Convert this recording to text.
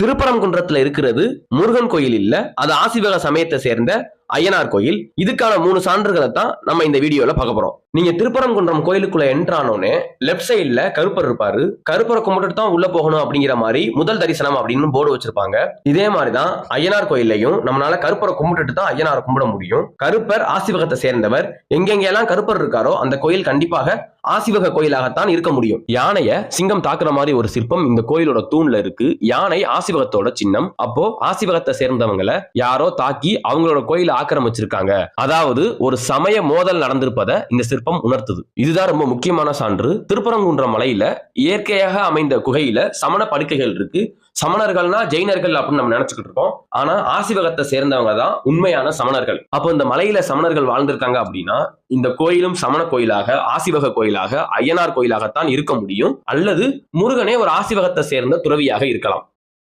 திருப்பரங்குன்றத்துல இருக்கிறது முருகன் கோயில் இல்ல, அது ஆசிவக சமயத்தை சேர்ந்த ஐயனார் கோயில். இதுக்கான 3 சான்றுகளை தான் நம்ம இந்த வீடியோல பார்க்க போறோம். நீங்க திருப்பரங்குன்றம் கோயிலுக்குள்ள என்ட்ரானோன்னு லெப்ட் சைட்ல கருப்பர் இருப்பாரு. கருப்பரை கும்பிட்டு தான் உள்ள போகணும் அப்படிங்கிற மாதிரி முதல் தரிசனம் அப்படின்னு போர்டு வச்சிருப்பாங்க. இதே மாதிரிதான் ஐயனார் கோயிலையும் நம்மளால கருப்பரை கும்பிட்டுட்டு தான் ஐயனாரை கும்பிட முடியும். கருப்பர் ஆசிவகத்தை சேர்ந்தவர். எங்கெங்கெல்லாம் கருப்பர் இருக்காரோ அந்த கோயில் கண்டிப்பாக ஆசிவக கோயிலாகத்தான் இருக்க முடியும். யானைய சிங்கம் தாக்குற மாதிரி ஒரு சிற்பம் இந்த கோயிலோட தூண்ல இருக்கு. யானை ஆசிவகத்தோட சின்னம். அப்போ ஆசிவகத்தை சேர்ந்தவங்களை யாரோ தாக்கி அவங்களோட கோயில ஆக்கிரமிச்சிருக்காங்க, அதாவது ஒரு சமய மோதல் நடந்திருப்பதை இந்த சிற்பம் உணர்த்துது. இதுதான் ரொம்ப முக்கியமான சான்று. திருப்பரங்குன்றம் மலையில இயற்கையாக அமைந்த குகையில சமண படுக்கைகள் இருக்கு. சமணர்கள்னா ஜெயினர்கள் அப்படின்னு நம்ம நினைச்சுக்கிட்டு இருக்கோம். ஆனா ஆசிவகத்தை சேர்ந்தவங்க தான் உண்மையான சமணர்கள். அப்போ இந்த மலையில சமணர்கள் வாழ்ந்திருக்காங்க அப்படின்னா இந்த கோயிலும் சமண கோயிலாக, ஆசிவக கோயிலாக, ஐயனார் கோயிலாகத்தான் இருக்க முடியும். அல்லது முருகனே ஒரு ஆசிவகத்தை சேர்ந்த துறவியாக இருக்கலாம்.